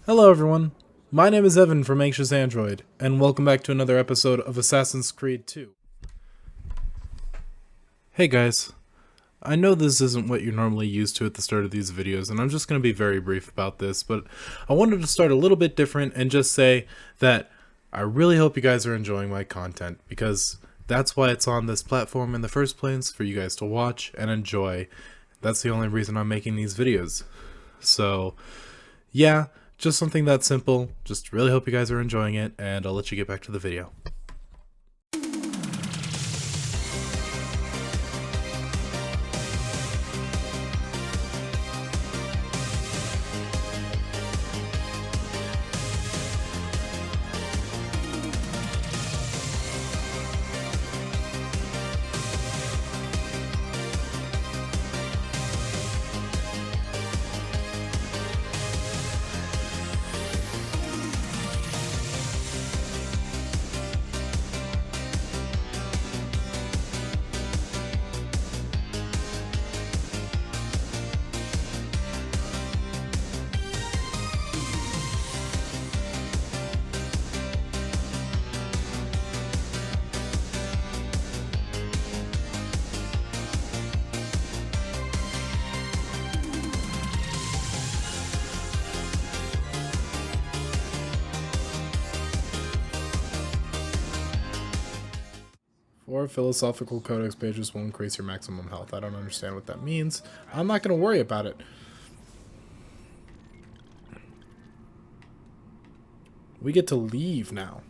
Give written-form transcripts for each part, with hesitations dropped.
Hello everyone, my name is Evan from Anxious Android, and welcome back to another episode of Assassin's Creed 2. Hey guys, I know this isn't what you're normally used to at the start of these videos, and I'm just going to be very brief about this, but I wanted to start a little bit different and just say that I really hope you guys are enjoying my content, because that's why it's on this platform in the first place, for you guys to watch and enjoy. That's the only reason I'm making these videos. So, yeah, just something that simple. Just really hope you guys are enjoying it, and I'll let you get back to the video. Four philosophical codex pages will increase your maximum health. I don't understand what that means. I'm not going to worry about it. We get to leave now.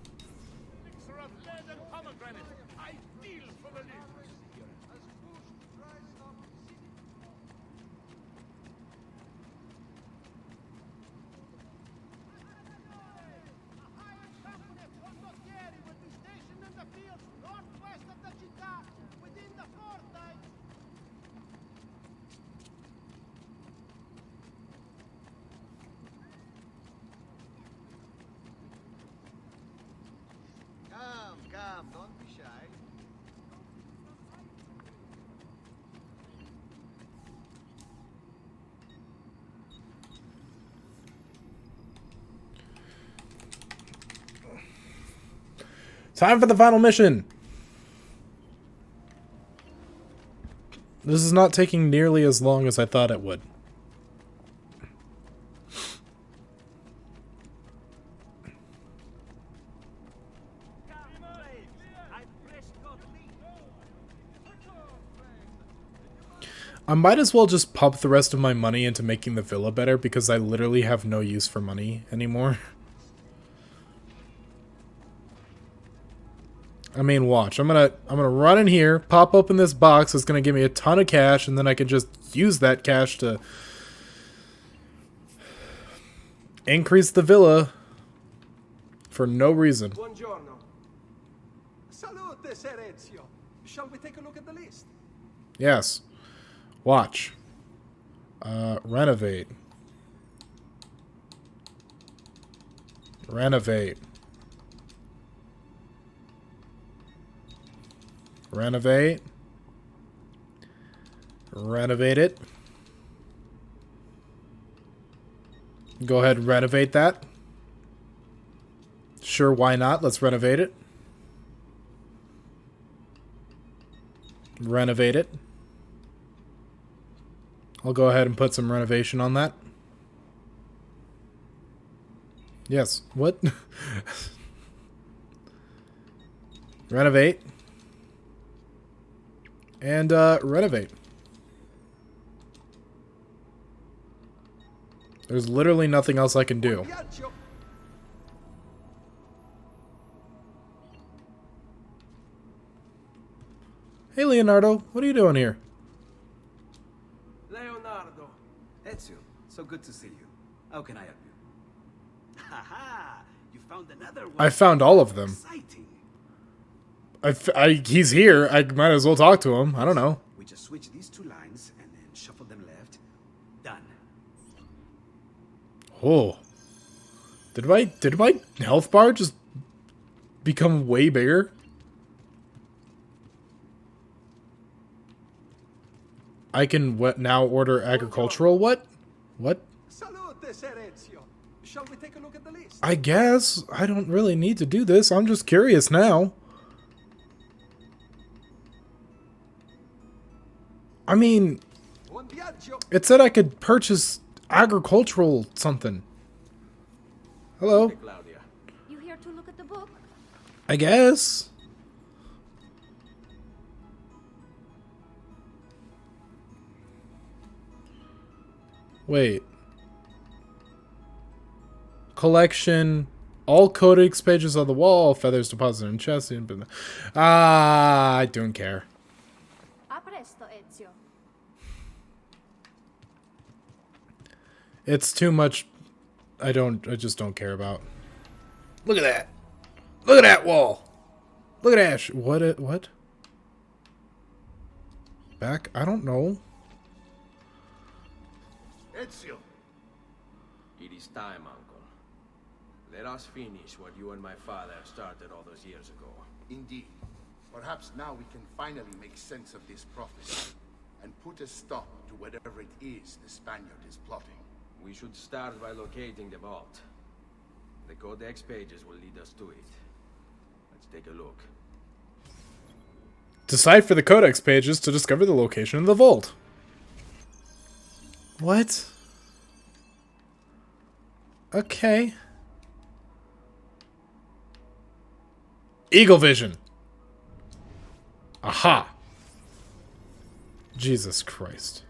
Come, don't be shy. Time for the final mission! This is not taking nearly as long as I thought it would. I might as well just pump the rest of my money into making the villa better, because I literally have no use for money anymore. I mean, watch. I'm gonna run in here, pop open this box. It's gonna give me a ton of cash, and then I can just use that cash to increase the villa for no reason. Buongiorno. Salute, Ser Ezio. Shall we take a look at the list? Yes. Watch. Renovate. Renovate. Renovate. Renovate it. Go ahead and renovate that. Sure, why not? Let's renovate it. Renovate it. I'll go ahead and put some renovation on that. Yes. What? Renovate. And renovate. There's literally nothing else I can do. Hey Leonardo, what are you doing here? Leonardo. Ezio, so good to see you. How can I help you? Haha! You found another one. I found all of them. Exciting. He's here. I might as well talk to him. I don't know. We just switch these two lines and then shuffle them left. Done. Oh. Did my health bar just become way bigger? I can now order agricultural what? What? Salute, Ser Ezio. Shall we take a look at the list? I guess. I don't really need to do this. I'm just curious now. I mean, Buon viaggio. it said I could purchase agricultural something. Hello? Claudia. You here to look at the book? I guess. Wait. Collection. All codex pages on the wall. Feathers deposited in chest. I don't care. A presto, Ezio. It's too much. I just don't care about. Look at that. Look at that wall. Look at Ash. What? Back? I don't know. Ezio! It is time, Uncle. Let us finish what you and my father started all those years ago. Indeed. Perhaps now we can finally make sense of this prophecy and put a stop to whatever it is the Spaniard is plotting. We should start by locating the vault. The Codex pages will lead us to it. Let's take a look. Decipher the codex pages to discover the location of the vault. What? Okay. Eagle vision. Aha. Jesus Christ.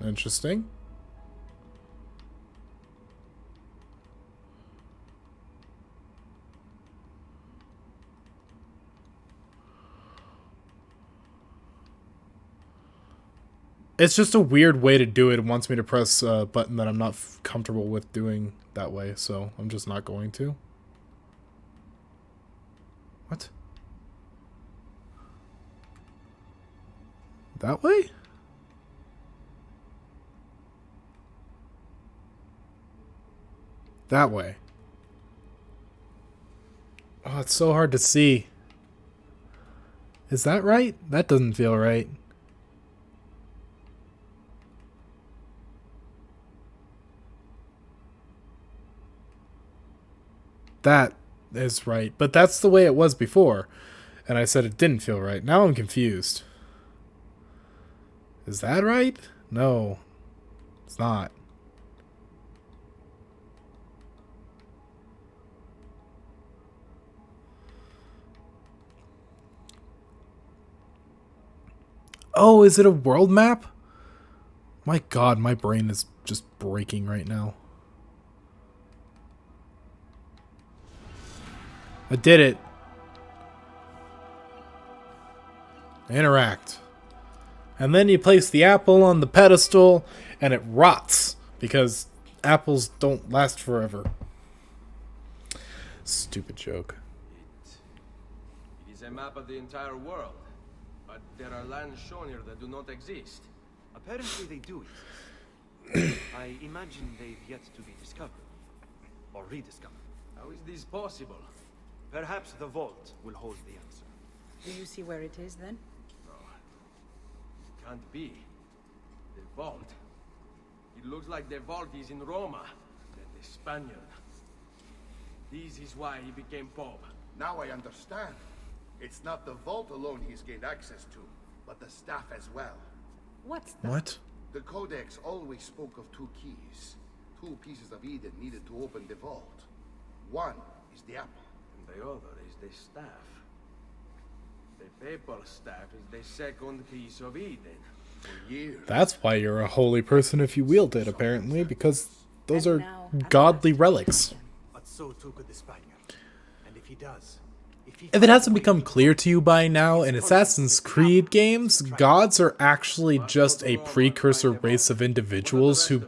Interesting. It's just a weird way to do it. It wants me to press a button that I'm not comfortable with doing that way, so I'm just not going to. What? That way? That way. Oh, it's so hard to see. Is that right? That doesn't feel right. That is right. But that's the way it was before. And I said it didn't feel right. Now I'm confused. Is that right? No. It's not. Oh, is it a world map? My God, my brain is just breaking right now. I did it. Interact. And then you place the apple on the pedestal and it rots because apples don't last forever. Stupid joke. It is a map of the entire world, but there are lands shown here that do not exist. Apparently they do exist. I imagine they've yet to be discovered. Or rediscovered. How is this possible? Perhaps the vault will hold the answer. Do you see where it is then? It can't be. The vault. It looks like the vault is in Roma. Then the Spaniard. This is why he became Pope. Now I understand. It's not the vault alone he's gained access to, but the staff as well. What's that? What? The Codex always spoke of two keys. Two pieces of Eden needed to open the vault. One is the apple. And the other is the staff. The papal staff is the second piece of Eden. For years. That's why you're a holy person if you wield it, apparently, because those And are now, at godly last, relics. But so too could the Spaniard. And if he does, If it hasn't become clear to you by now, in Assassin's Creed games, gods are actually just a precursor race of individuals who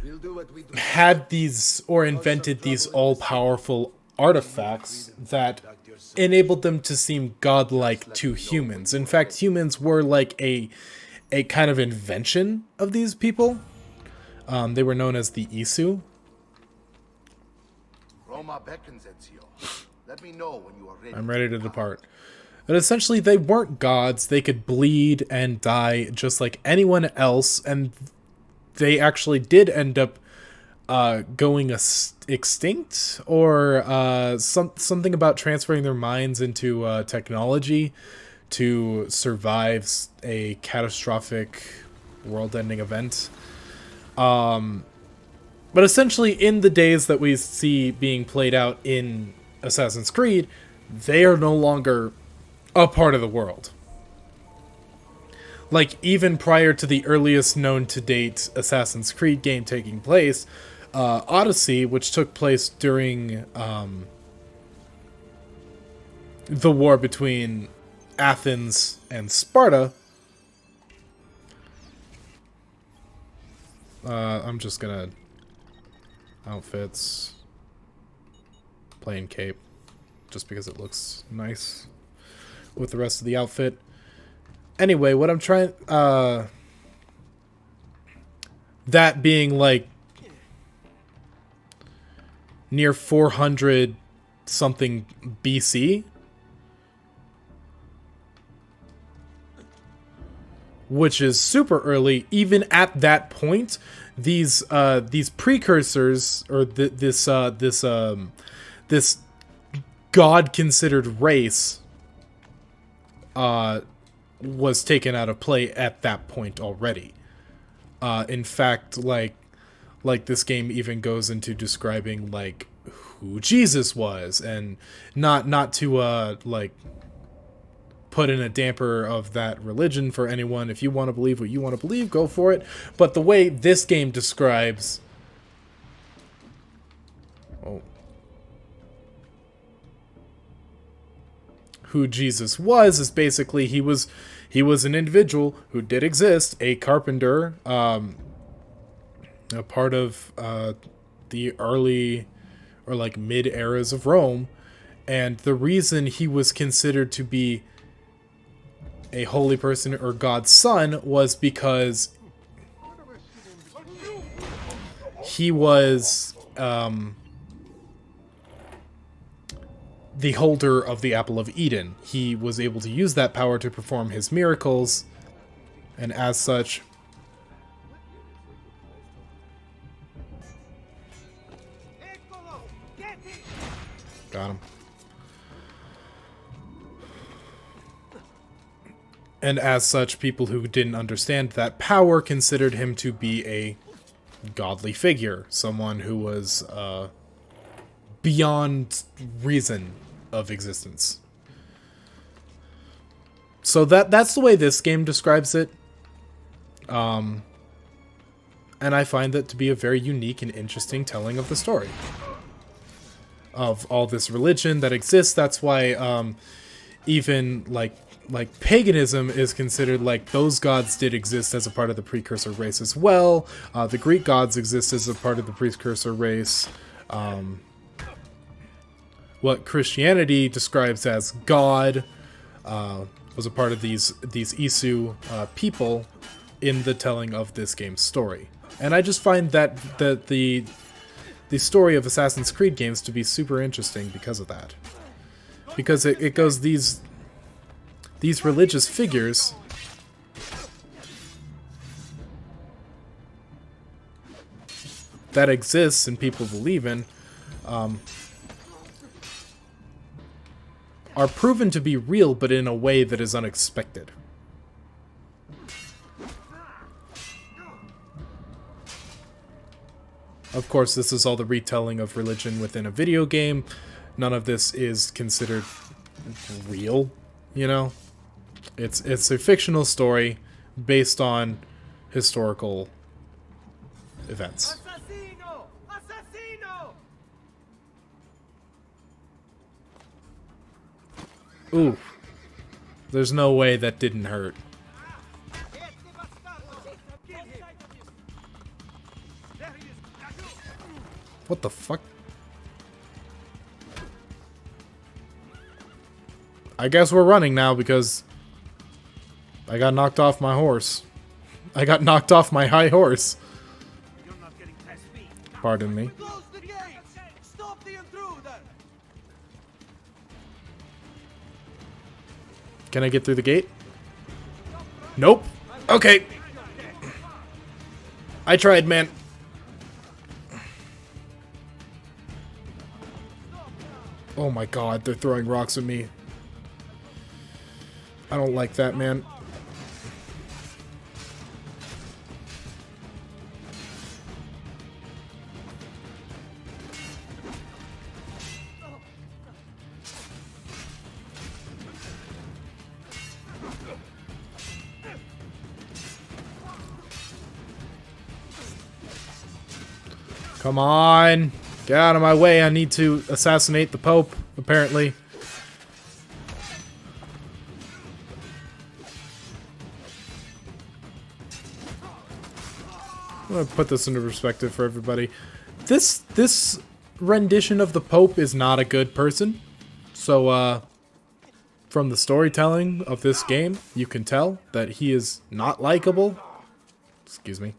We'll do what we do. had these or invented these all-powerful artifacts that enabled them to seem godlike to humans. In fact, humans were like a kind of invention of these people. They were known as the Isu. Roma beckons, Ezio. Let me know when you are ready. I'm ready to depart. But essentially, they weren't gods. They could bleed and die just like anyone else, and they actually did end up going extinct, or something about transferring their minds into technology to survive a catastrophic world-ending event. But essentially, in the days that we see being played out in Assassin's Creed, they are no longer a part of the world. Like, even prior to the earliest known to date Assassin's Creed game taking place, Odyssey, which took place during the war between Athens and Sparta. I'm just gonna... outfits. Plain cape. Just because it looks nice with the rest of the outfit. Anyway, what I'm trying... that being, like, near 400 something BC. Which is super early. Even at that point, these precursors, or this god-considered race was taken out of play at that point already. In fact, like this game even goes into describing like who Jesus was, and not to like put in a damper of that religion for anyone. If you want to believe what you want to believe, go for it. But the way this game describes who Jesus was is basically he was an individual who did exist, a carpenter, a part of the early or like mid eras of Rome, and the reason he was considered to be a holy person or God's son was because he was the holder of the Apple of Eden. He was able to use that power to perform his miracles, and as such, got him. And as such, people who didn't understand that power considered him to be a godly figure, someone who was beyond reason of existence. So that's the way this game describes it. And I find that to be a very unique and interesting telling of the story. Of all this religion that exists. That's why even like paganism is considered like those gods did exist as a part of the precursor race as well. The Greek gods exist as a part of the precursor race. What Christianity describes as God was a part of these Isu people in the telling of this game's story. And I just find that the story of Assassin's Creed games to be super interesting because of that. Because it goes these religious figures that exists and people believe in are proven to be real, but in a way that is unexpected. Of course, this is all the retelling of religion within a video game. None of this is considered real, you know? It's a fictional story based on historical events. Assassino! Assassino! Ooh. There's no way that didn't hurt. What the fuck? I guess we're running now because I got knocked off my horse. I got knocked off my high horse. Pardon me. Close the gates! Stop the intruder! Can I get through the gate? Nope. Okay. I tried, man. Oh my god, they're throwing rocks at me. I don't like that, man. Come on. Get out of my way. I need to assassinate the Pope, apparently. I'm gonna put this into perspective for everybody. This rendition of the Pope is not a good person. So, from the storytelling of this game, you can tell that he is not likable. Excuse me.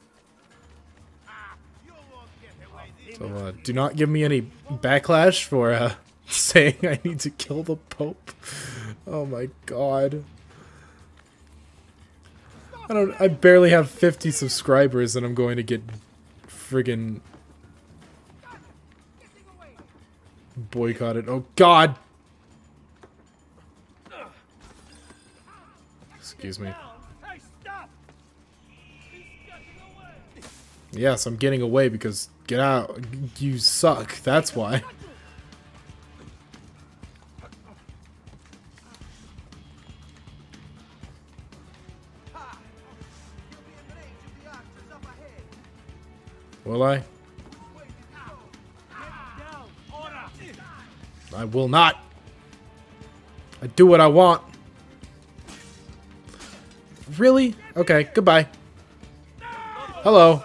So, do not give me any backlash for, saying I need to kill the Pope. Oh my god. I barely have 50 subscribers and I'm going to get friggin' boycotted. Oh god! Excuse me. Yes, I'm getting away because get out. You suck. That's why. Will I? I will not. I do what I want. Really? Okay, goodbye. Hello.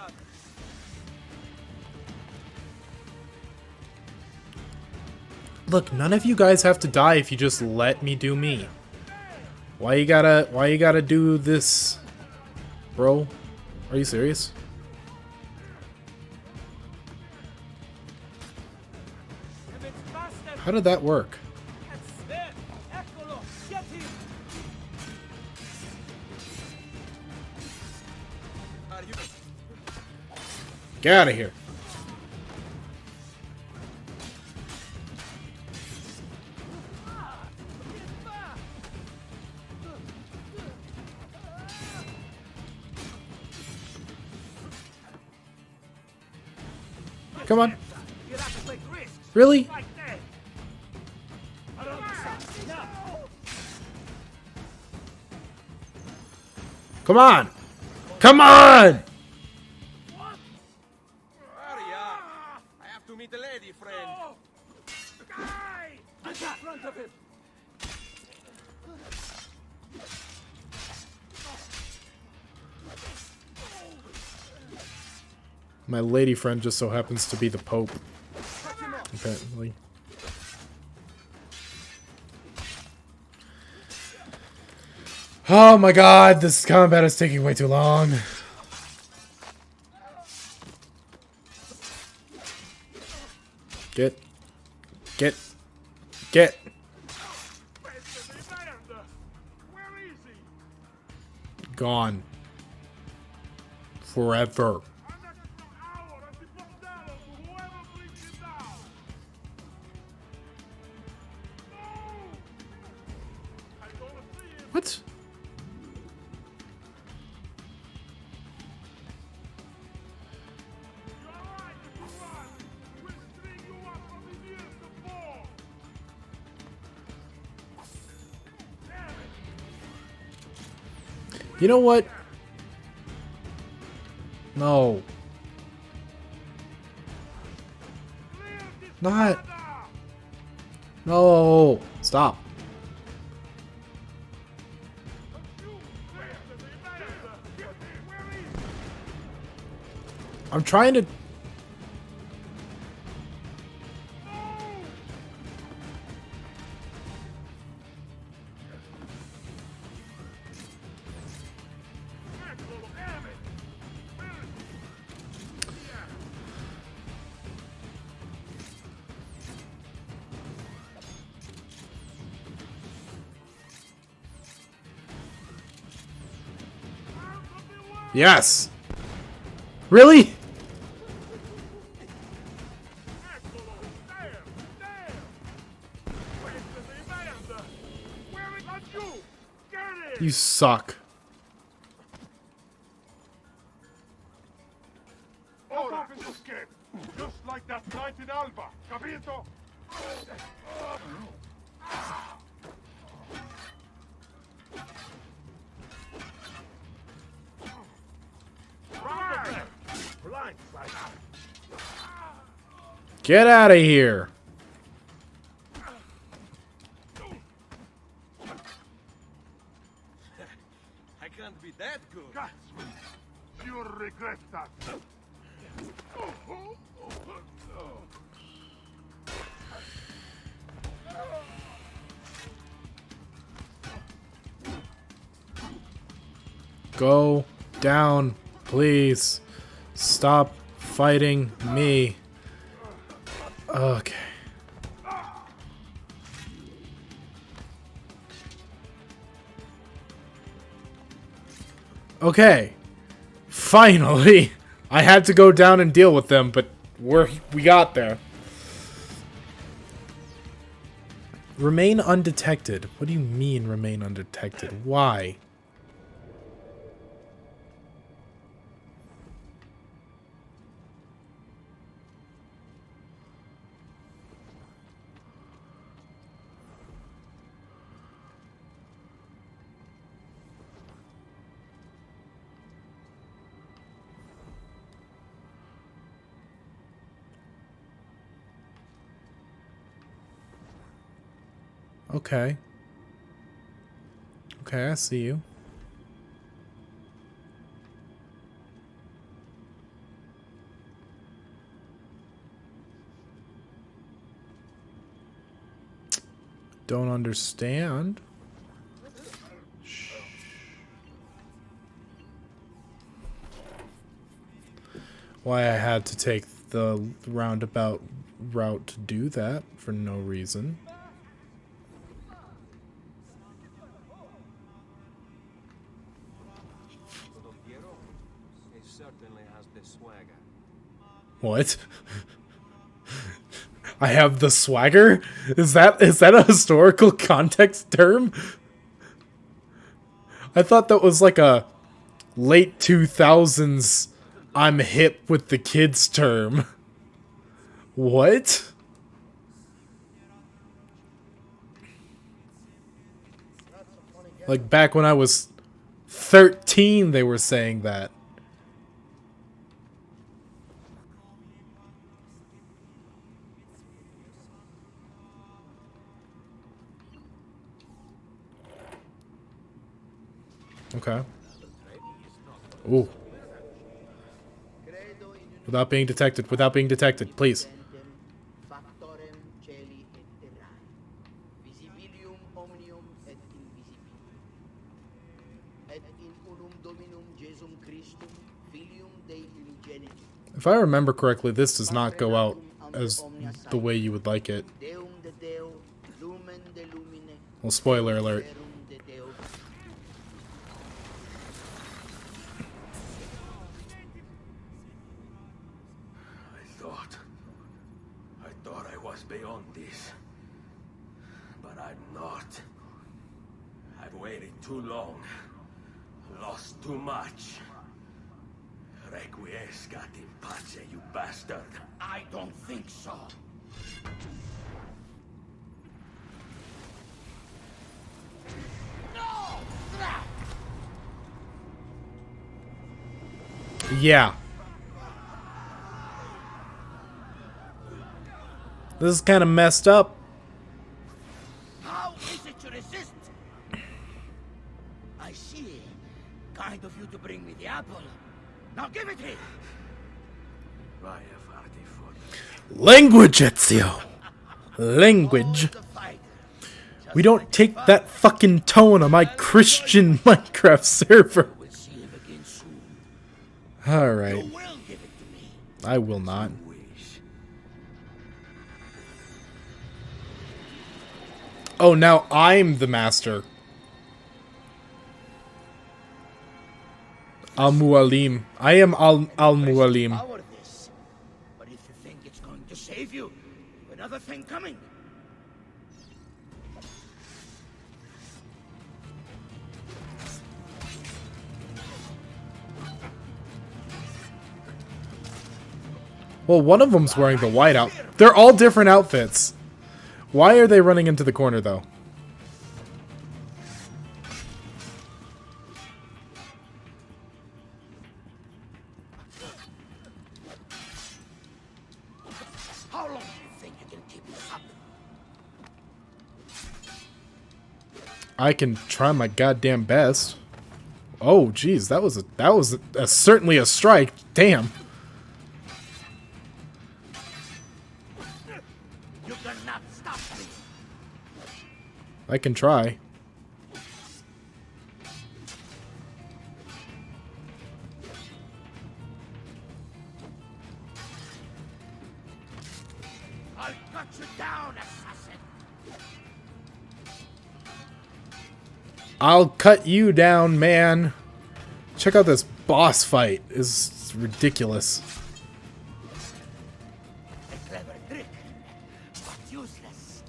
Look, none of you guys have to die if you just let me do me. Why you gotta do this, bro? Are you serious? How did that work? Get out of here. Come on. Really? Come on! Come on! Hurry up! I have to meet the lady, friend. Get in front of him! My lady friend just so happens to be the Pope. Apparently. Oh my god, this combat is taking way too long. Get. Gone. Forever. What? You know what? No. Not. No. Stop. I'm trying to... Yes! Really? You suck. Just like that night in Alba, capito? Get out of here. I can't be that good. You'll regret that. Go down, please. Stop fighting me. Okay. Okay. Finally! I had to go down and deal with them, but we got there. Remain undetected. What do you mean remain undetected? Why? Okay. Okay, I see you. Don't understand. Shh. Why I had to take the roundabout route to do that for no reason. He certainly has the swagger. What? I have the swagger? Is that a historical context term? I thought that was like a late 2000s I'm hip with the kids term. What? Like back when I was 13 they were saying that. Okay. Ooh. Without being detected, please. If I remember correctly, this does not go out as the way you would like it. Well, spoiler alert. I thought I was beyond this. But I'm not. I've waited too long. Lost too much. Requiescat in pace, you bastard. I don't think so. Yeah. This is kind of messed up. How is it you resist? I see. Kind of you to bring me the apple. Now give it here. Vaya farti foot. Language, Ezio. Language. We don't take that fucking tone on my Christian Minecraft server. We'll see him again soon. Alright. You will give it to me. I will not. Wish. Oh, now I'm the master. Al-Mualim. I am Al-Mualim. Power this. But if you think it's going to save you, you've another thing coming. Well, one of them's wearing the white out. They're all different outfits. Why are they running into the corner, though? How long do you think you can keep this up? I can try my goddamn best. Oh, geez, that was certainly a strike. Damn. You cannot stop me. I can try. I'll cut you down, assassin. I'll cut you down, man. Check out this boss fight. It's ridiculous. A clever trick, but useless.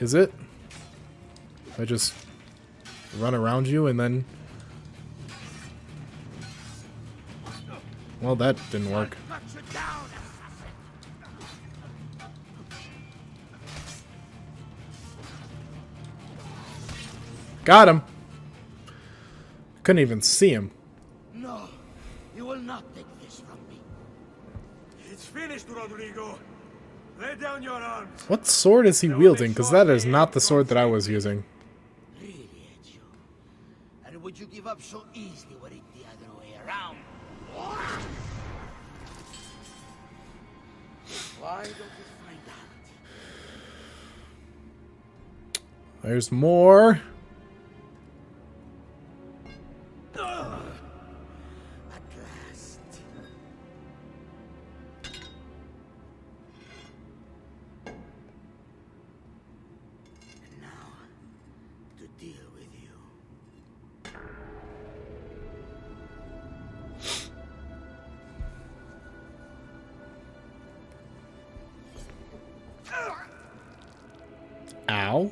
Is it? I just run around you and then... Well, that didn't work. Cut you down, assassin. Got him. Couldn't even see him. No, you will not take this from me. It's finished, Rodrigo. Lay down your arms. What sword is he wielding? Because that is not the sword that I was using. Really, Ezio? And would you give up so easily were it the other way around? Why don't we find out? There's more. At last. And now, to deal with you. Ow.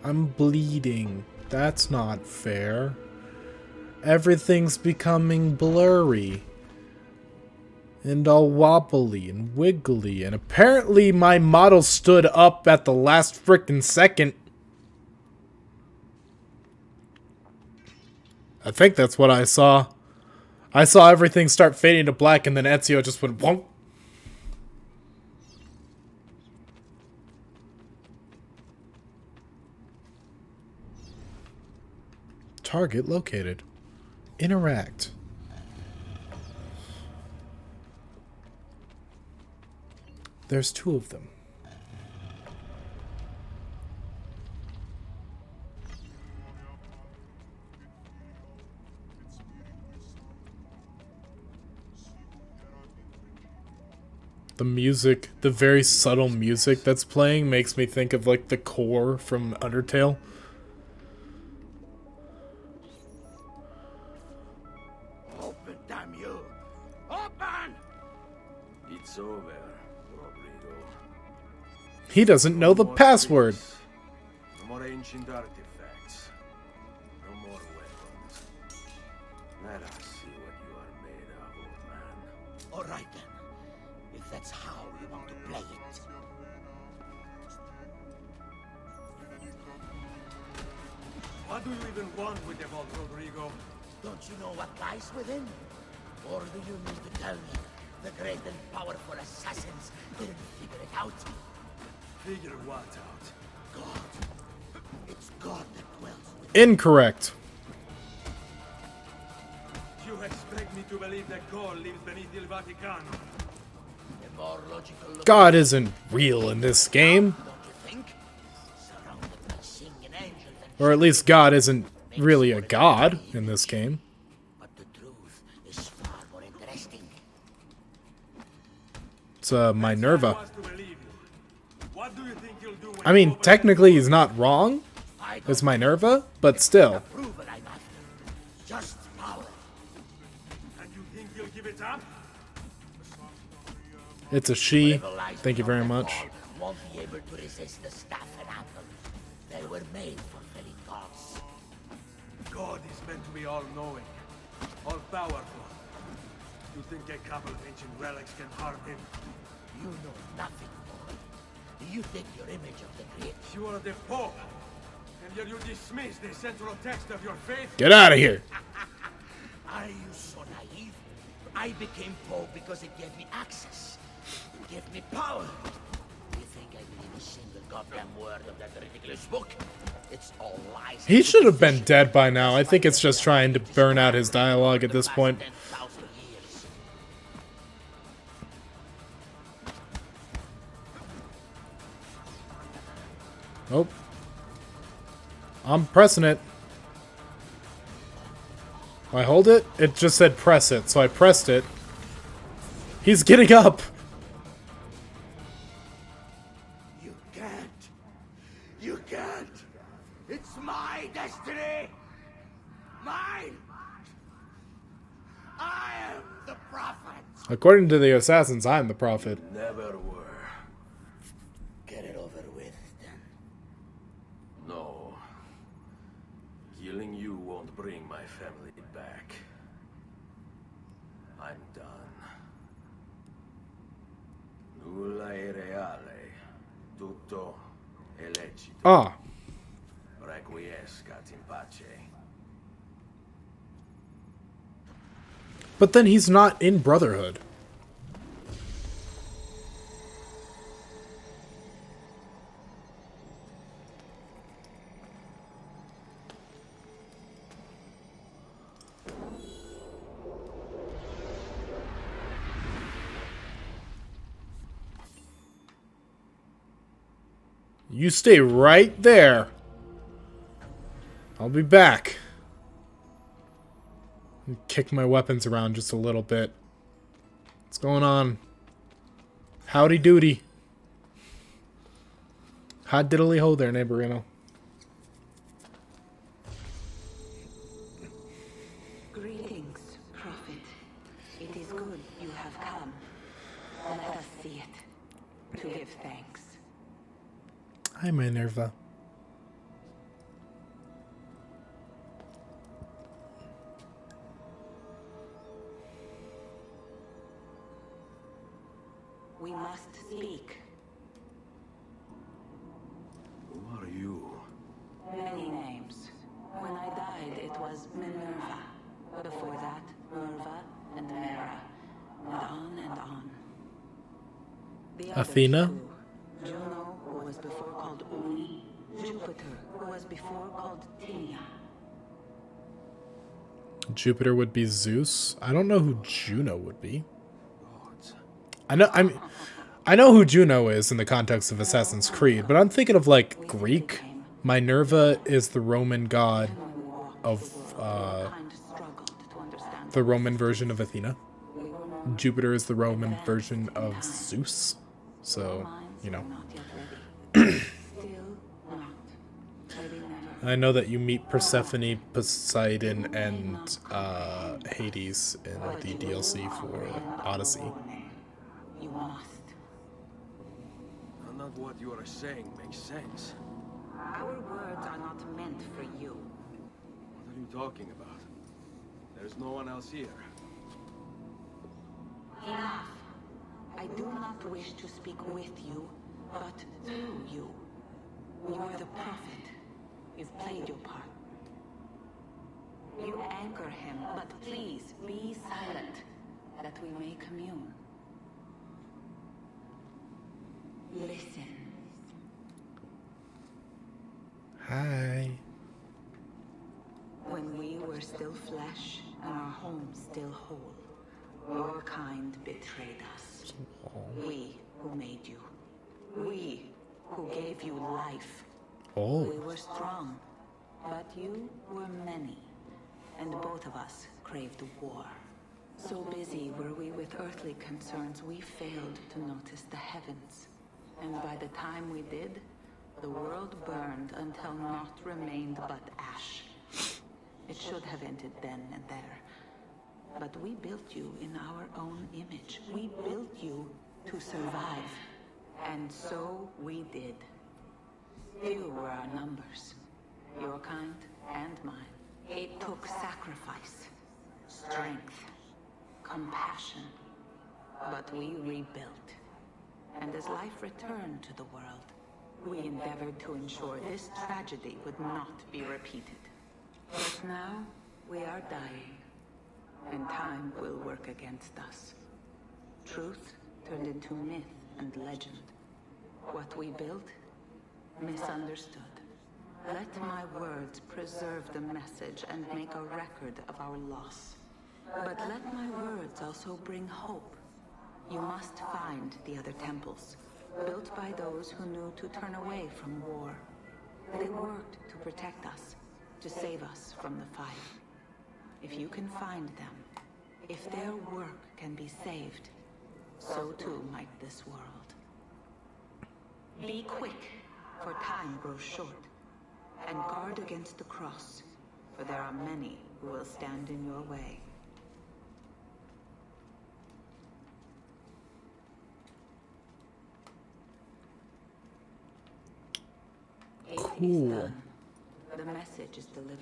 I'm bleeding. That's not fair. Everything's becoming blurry. And all wobbly and wiggly. And apparently my model stood up at the last frickin' second. I think that's what I saw. I saw everything start fading to black and then Ezio just went whoomp. Target located. Interact. There's two of them. The music, the very subtle music that's playing makes me think of like the core from Undertale. Open, damn you! Open! It's over, Rodrigo. He doesn't know the No more password. tricks. No more ancient artifacts. No more weapons. Let us see what you are made of, old man. All right then. If that's how you want to play it. What do you even want with the vault, Rodrigo? Don't you know what lies within? Or do you mean to tell me the great and powerful assassins didn't figure it out? Figure what out? God. It's God that dwells within. Incorrect. You expect me to believe that God lives beneath Il Vaticano? A more logical God isn't real in this game. don't you think? Surrounded by singing angels and Or at least God isn't really a god in this game. but the truth is far more interesting. It's Minerva. I was to believe you. What do you think you'll do I mean, technically he's not wrong. It's Minerva, but still. Approval I'm after. Just power. And you think you'll give it up? It's a she. Whatever lies Thank you very beyond the much. wall won't be able to resist the staff and apple. They were made for felling gods. God is meant to be all-knowing, all-powerful. You think a couple of ancient relics can harm him? You know nothing, boy. Do you think your image of the great? You are the Pope, and yet you dismiss the central text of your faith? Get out of here. Are you so naive? I became Pope because it gave me access. It gave me power. You think I believe a single goddamn word of that ridiculous book? It's all lies. He should have been dead by now. I think it's just trying to burn out his dialogue at this point. 10,000 years. Nope. I'm pressing it. I hold it? It just said press it, so I pressed it. He's getting up! You can't. You can't. It's my destiny. Mine. I am the prophet. According to the assassins, I'm the prophet. Never were. Get it over with, then. No. Killing you won't bring my family back. I'm done. Nulla è reale. Tutto è lecito. Ah. Requiescat in pace. But then he's not in Brotherhood. You stay right there. I'll be back. Kick my weapons around just a little bit. What's going on? Howdy doody. Hot diddly ho there, neighborino. Greetings, Prophet. It is good you have come. Let us see it, to give thanks. Hi, Minerva. We must speak. Who are you? Many names. When I died, it was Minerva. Before that, Merva and Mera. And on and on. The others Athena? too. Juno, who was before called Uni. Jupiter, who was before called Tinia. Jupiter would be Zeus. I don't know who Juno would be. Gods. I know who Juno is in the context of Assassin's Creed, but I'm thinking of like Greek. Minerva is the Roman god of Kind struggled to understand. the Roman version of Athena. Jupiter is the Roman version of Zeus. So, you know. Not yet ready. Still not. Maybe never. I know that you meet Persephone, Poseidon, and Hades in the DLC for Odyssey. You must. None of what you are saying makes sense. Our words are not meant for you. What are you talking about? There's no one else here. Enough. I do not wish to speak with you, but through you. You are the prophet. You've played your part. You anchor him, but please be silent, that we may commune. Listen. Hi. When we were still flesh and our home still whole, your kind betrayed us. We who made you. We who gave you life. Oh. We were strong, but you were many, and both of us craved war. So busy were we with earthly concerns, we failed to notice the heavens. And by the time we did, The world burned until naught remained but ash. It should have ended then and there. But we built you in our own image. We built you to survive. And so we did. Few were our numbers. Your kind and mine. It took sacrifice, strength, compassion. But we rebuilt. And as life returned to the world, we endeavored to ensure this tragedy would not be repeated. But now, we are dying. And time will work against us. Truth turned into myth and legend. What we built, misunderstood. Let my words preserve the message and make a record of our loss. But let my words also bring hope. You must find the other temples, built by those who knew to turn away from war. They worked to protect us, to save us from the fire. If you can find them, if their work can be saved, so too might this world. Be quick, for time grows short, and guard against the cross, for there are many who will stand in your way. Cool. Done. The message is delivered.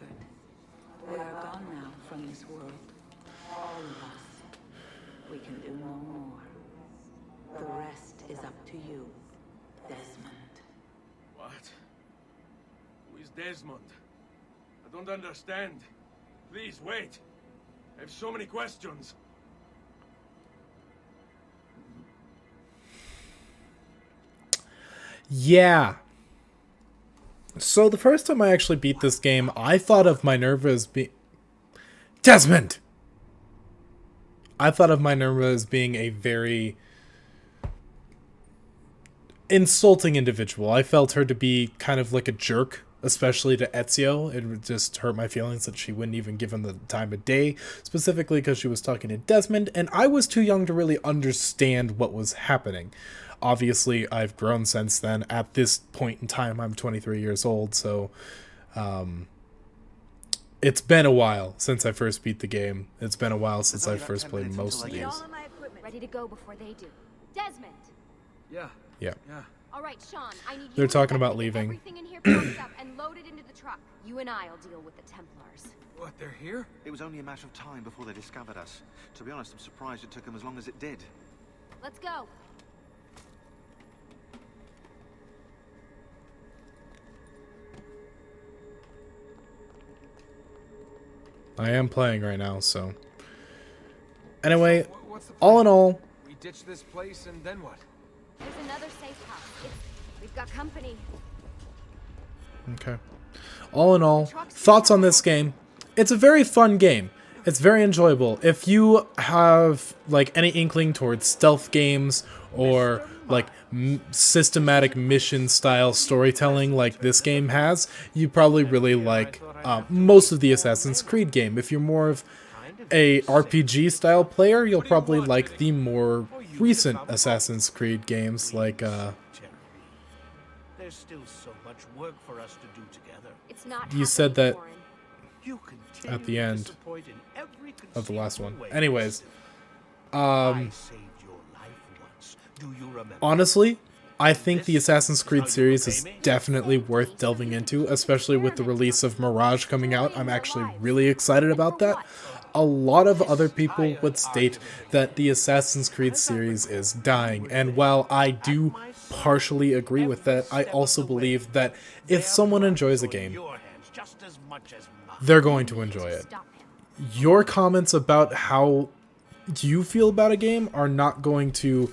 We are gone now from this world. All of us. We can do no more. The rest is up to you, Desmond. What? Who is Desmond? I don't understand. Please, wait. I have so many questions. Yeah. So the first time I actually beat this game, I thought of Minerva as being... Desmond! I thought of Minerva as being a very insulting individual. I felt her to be kind of like a jerk, especially to Ezio. It would just hurt my feelings that she wouldn't even give him the time of day, specifically because she was talking to Desmond, and I was too young to really understand what was happening. Obviously, I've grown since then. At this point in time, I'm 23 years old, so it's been a while since I first beat the game. It's been a while since I first played most of these. All of my equipment ready to go before they do. Desmond. Yeah. Yeah. All right, Sean. I need you. They're to talking get about leaving. Everything in here packed up and loaded into the truck. You and I'll deal with the Templars. What, they're here? It was only a matter of time before they discovered us. To be honest, I'm surprised it took them as long as it did. Let's go. I am playing right now, so... Anyway, What's the all in all... We ditch this place and then what? There's another safe house. We've got company. Okay. All in all, thoughts on this game? It's a very fun game. It's very enjoyable. If you have like any inkling towards stealth games or like systematic mission style storytelling like this game has, you probably really like most of the Assassin's Creed game. If you're more of a RPG style player, you'll probably like the more recent Assassin's Creed games like There's still so much work for us to do together. It's not. You said that Warren. You at the continue to end disappoint in every of the last one. conceivable way. Anyways, I saved your life once. Do you remember? honestly, I think the Assassin's Creed series is definitely worth delving into, especially with the release of Mirage coming out. I'm actually really excited about that. A lot of other people would state that the Assassin's Creed series is dying, and while I do partially agree with that, I also believe that if someone enjoys a game, Your hands just as much as mine. they're going to enjoy it. Stop him. Your comments about how you feel about a game are not going to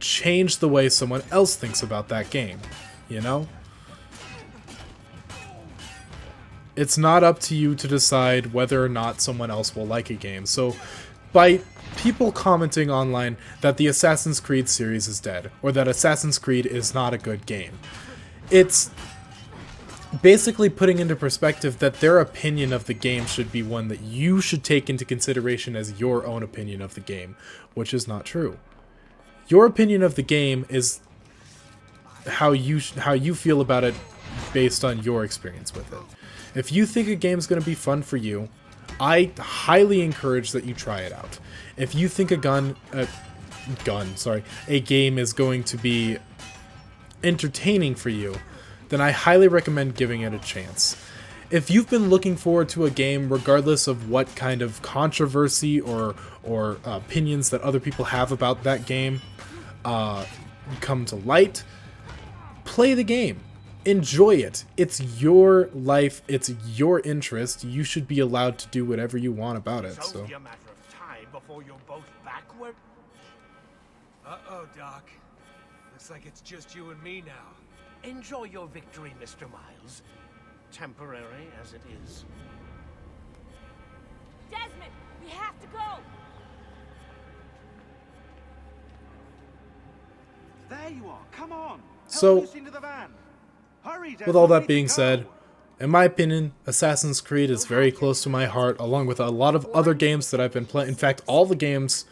change the way someone else thinks about that game, you know? It's not up to you to decide whether or not someone else will like a game. So by people commenting online that the Assassin's Creed series is dead, or that Assassin's Creed is not a good game, it's basically putting into perspective that their opinion of the game should be one that you should take into consideration as your own opinion of the game, which is not true. Your opinion of the game is how you feel about it based on your experience with it. If you think a game's going to be fun for you, I highly encourage that you try it out. If you think a game is going to be entertaining for you, then I highly recommend giving it a chance. If you've been looking forward to a game, regardless of what kind of controversy or opinions that other people have about that game come to light, play the game. Enjoy it. It's your life. It's your interest. You should be allowed to do whatever you want about it. So. Only a matter of time before you're both backward. Uh-oh, Doc. Looks like it's just you and me now. Enjoy your victory, Mr. Miles. Temporary as it is. Desmond, we have to go! There you are. Come on. So, Help us into the van. Hurry, with all Desmond, that we being need to said, go. in my opinion, Assassin's Creed is very close to my heart, along with a lot of other games that I've been playing. In fact, all the games,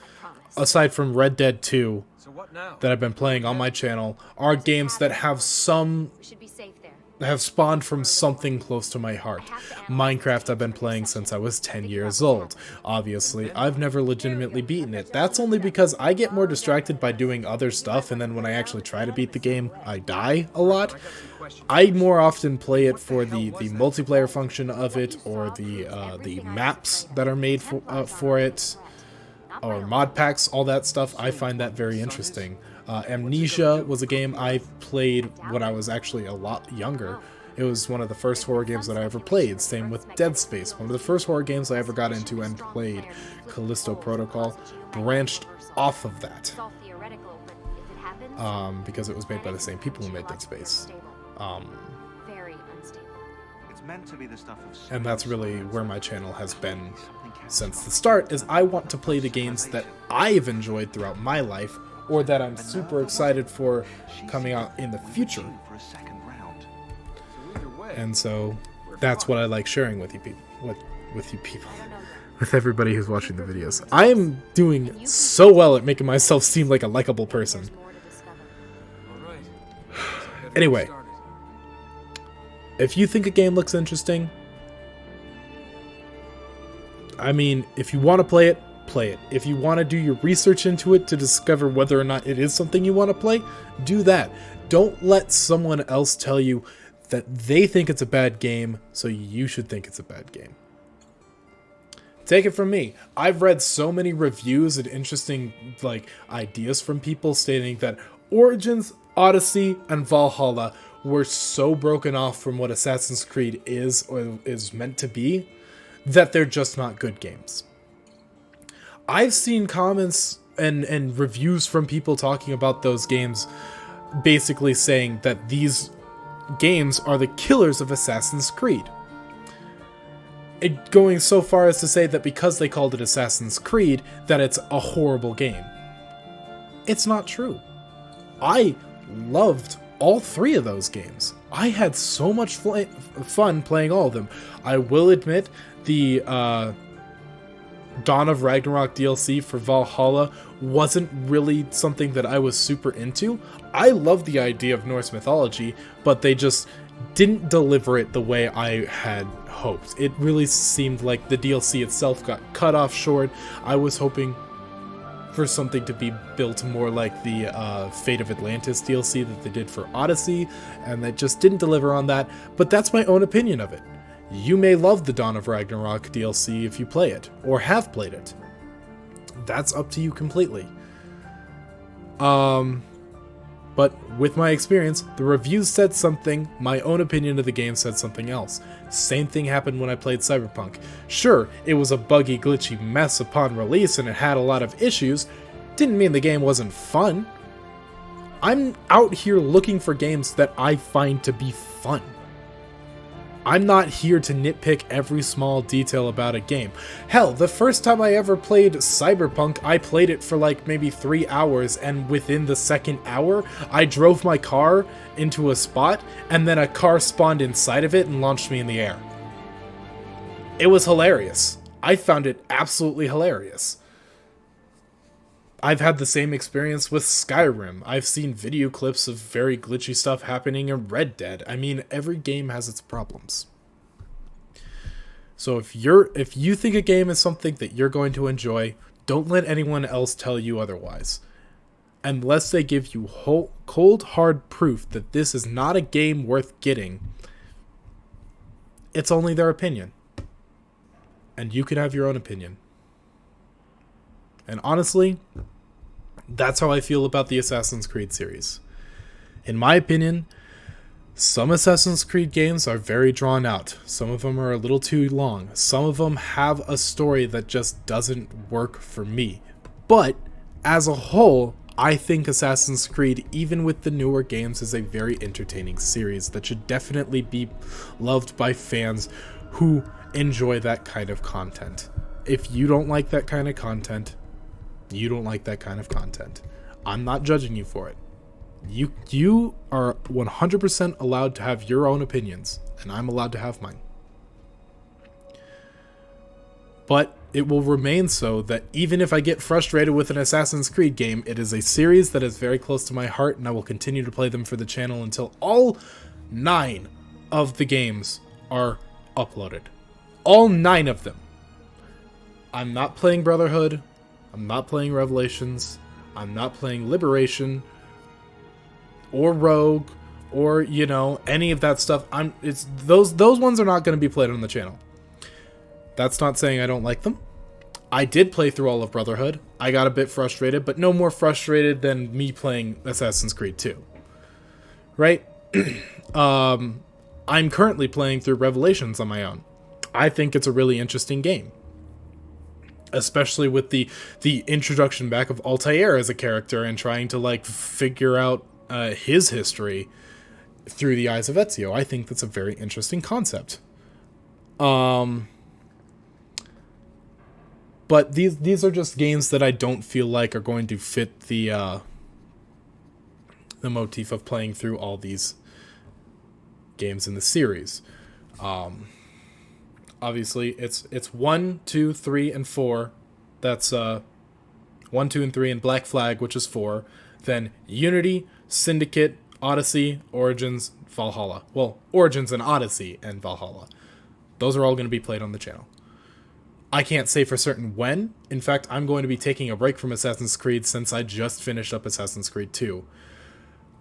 aside from Red Dead 2, So what now? that I've been playing on my channel, are games that have We should be safe there. have spawned from something close to my heart. Minecraft I've been playing since I was 10 years old. Obviously, I've never legitimately beaten it. That's only because I get more distracted by doing other stuff, and then when I actually try to beat the game, I die a lot. I more often play it for the multiplayer function of it, or the maps that are made for it, or mod packs, all that stuff. I find that very interesting. Amnesia was a game I played when I was actually a lot younger. It was one of the first horror games that I ever played. Same with Dead Space, one of the first horror games I ever got into and played. Callisto Protocol branched off of that, It's all theoretical, but if it happens, because it was made by the same people who made Dead Space. very unstable. It's meant to be the stuff of And that's really where my channel has been since the start, is I want to play the games that I've enjoyed throughout my life, or that I'm super excited for coming out in the future. for a second round. So either way, And so that's what I like sharing with you people, with everybody who's watching the videos. I am doing so well at making myself seem like a likable person. There's more to discover. all right. So get things Anyway. started. If you think a game looks interesting, I mean, if you want to play it, play it. If you want to do your research into it to discover whether or not it is something you want to play, do that. Don't let someone else tell you that they think it's a bad game, so you should think it's a bad game. Take it from me. I've read so many reviews and interesting ideas from people stating that Origins, Odyssey, and Valhalla were so broken off from what Assassin's Creed is or is meant to be that they're just not good games. I've seen comments and reviews from people talking about those games basically saying that these games are the killers of Assassin's Creed. Going so far as to say that because they called it Assassin's Creed, that it's a horrible game. It's not true. I loved all three of those games. I had so much fun playing all of them. I will admit, the Dawn of Ragnarok DLC for Valhalla wasn't really something that I was super into. I love the idea of Norse mythology, but they just didn't deliver it the way I had hoped. It really seemed like the DLC itself got cut off short. I was hoping for something to be built more like the Fate of Atlantis DLC that they did for Odyssey, and they just didn't deliver on that, but that's my own opinion of it. You may love the Dawn of Ragnarok DLC if you play it, or have played it. That's up to you completely. But with my experience, the reviews said something, my own opinion of the game said something else. Same thing happened when I played Cyberpunk. Sure, it was a buggy, glitchy mess upon release and it had a lot of issues. Didn't mean the game wasn't fun. I'm out here looking for games that I find to be fun. I'm not here to nitpick every small detail about a game. Hell, the first time I ever played Cyberpunk, I played it for like maybe 3 hours, and within the second hour, I drove my car into a spot, and then a car spawned inside of it and launched me in the air. It was hilarious. I found it absolutely hilarious. I've had the same experience with Skyrim. I've seen video clips of very glitchy stuff happening in Red Dead. I mean, every game has its problems. So if you think a game is something that you're going to enjoy, don't let anyone else tell you otherwise. Unless they give you cold hard proof that this is not a game worth getting, it's only their opinion. And you can have your own opinion. And honestly, that's how I feel about the Assassin's Creed series. In my opinion, some Assassin's Creed games are very drawn out. Some of them are a little too long. Some of them have a story that just doesn't work for me. But as a whole, I think Assassin's Creed, even with the newer games, is a very entertaining series that should definitely be loved by fans who enjoy that kind of content. If you don't like that kind of content, you don't like that kind of content. I'm not judging you for it. You are 100% allowed to have your own opinions, and I'm allowed to have mine. But it will remain so that even if I get frustrated with an Assassin's Creed game, it is a series that is very close to my heart, and I will continue to play them for the channel until all 9 of the games are uploaded. All 9 of them. I'm not playing Brotherhood. I'm not playing Revelations. I'm not playing Liberation or Rogue or, you know, any of that stuff. It's those ones are not going to be played on the channel. That's not saying I don't like them. I did play through all of Brotherhood. I got a bit frustrated, but no more frustrated than me playing Assassin's Creed 2. Right? I'm currently playing through Revelations on my own. I think it's a really interesting game. Especially with the introduction back of Altair as a character and trying to like figure out his history through the eyes of Ezio. I think that's a very interesting concept. But these are just games that I don't feel like are going to fit the motif of playing through all these games in the series. Obviously, it's 1, 2, 3, and 4. That's 1, 2, and 3, and Black Flag, which is 4. Then Unity, Syndicate, Odyssey, Origins, Valhalla. Well, Origins and Odyssey and Valhalla. Those are all going to be played on the channel. I can't say for certain when. In fact, I'm going to be taking a break from Assassin's Creed since I just finished up Assassin's Creed 2.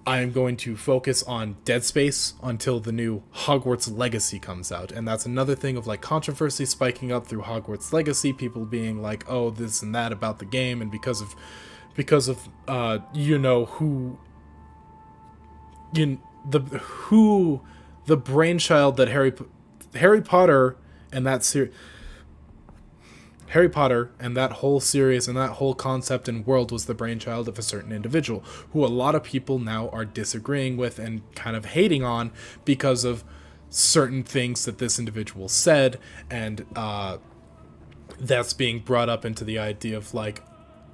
I'm going to focus on Dead Space until the new Hogwarts Legacy comes out. And that's another thing of like controversy spiking up through Hogwarts Legacy, people being like, oh, this and that about the game, and because of you know who the brainchild that Harry Potter and that series, Harry Potter and that whole series and that whole concept and world was the brainchild of a certain individual who a lot of people now are disagreeing with and kind of hating on because of certain things that this individual said, and that's being brought up into the idea of like,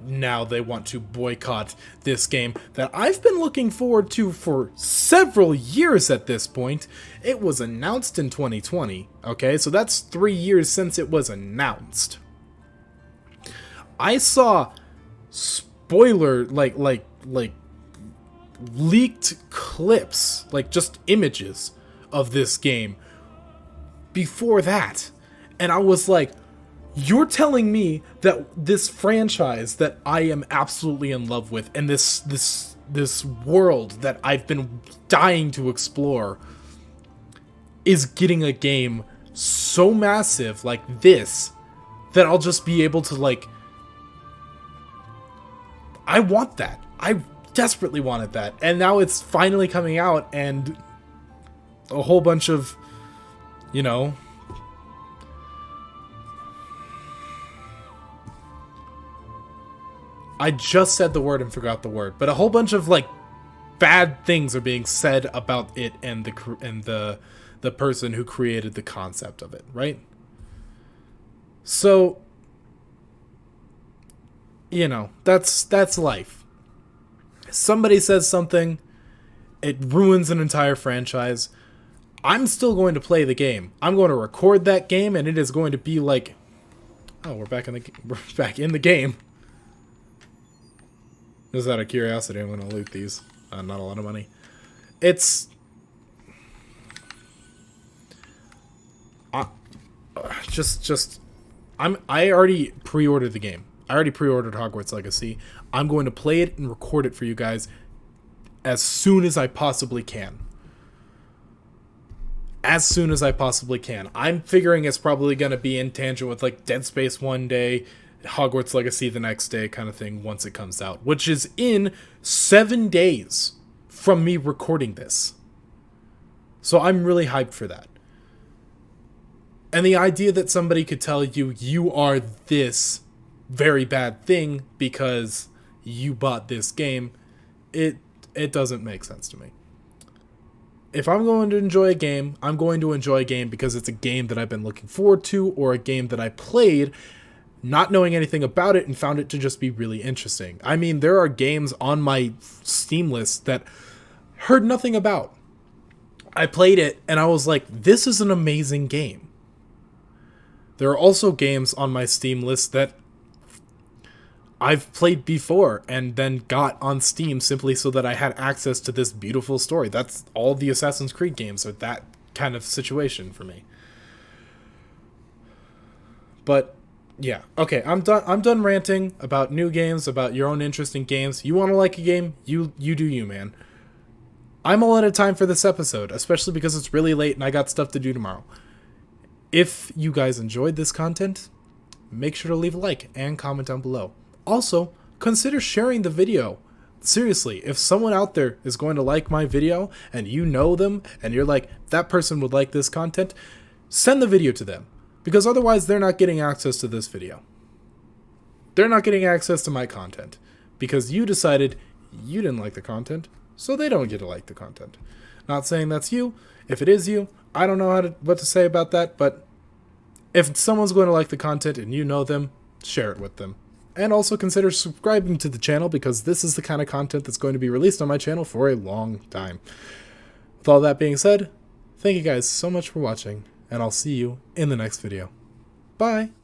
now they want to boycott this game that I've been looking forward to for several years at this point. It was announced in 2020, okay? So that's 3 years since it was announced. I saw spoiler, like leaked clips, like just images of this game before that. And I was like, you're telling me that this franchise that I am absolutely in love with and this world that I've been dying to explore is getting a game so massive like this that I'll just be able to like... I want that. I desperately wanted that. And now it's finally coming out, and a whole bunch of, you know... I just said the word and forgot the word, but a whole bunch of like bad things are being said about it and the the person who created the concept of it, right? So, you know, that's life. Somebody says something, it ruins an entire franchise. I'm still going to play the game. I'm going to record that game, and it is going to be like, oh, we're back in the game. Just out of curiosity, I'm going to loot these. Not a lot of money. It's I already pre-ordered the game. I already pre-ordered Hogwarts Legacy. I'm going to play it and record it for you guys as soon as I possibly can. As soon as I possibly can. I'm figuring it's probably going to be in tangent with like Dead Space one day, Hogwarts Legacy the next day kind of thing once it comes out, which is in 7 days from me recording this. So I'm really hyped for that. And the idea that somebody could tell you you are this very bad thing because you bought this game, it doesn't make sense to me. If I'm going to enjoy a game, I'm going to enjoy a game because it's a game that I've been looking forward to, or a game that I played not knowing anything about it and found it to just be really interesting. I mean, there are games on my Steam list that heard nothing about. I played it and I was like, this is an amazing game. There are also games on my Steam list that I've played before and then got on Steam simply so that I had access to this beautiful story. That's all the Assassin's Creed games are that kind of situation for me. But yeah, okay, I'm done ranting about new games, about your own interesting games. You want to like a game, you do you, man. I'm all out of time for this episode, especially because it's really late and I got stuff to do tomorrow. If you guys enjoyed this content, make sure to leave a like and comment down below. Also, consider sharing the video. Seriously, if someone out there is going to like my video and you know them and you're like, that person would like this content, send the video to them. Because otherwise they're not getting access to this video. They're not getting access to my content. Because you decided you didn't like the content, so they don't get to like the content. Not saying that's you. If it is you, I don't know what to say about that, but if someone's going to like the content and you know them, share it with them. And also consider subscribing to the channel because this is the kind of content that's going to be released on my channel for a long time. With all that being said, thank you guys so much for watching, and I'll see you in the next video. Bye!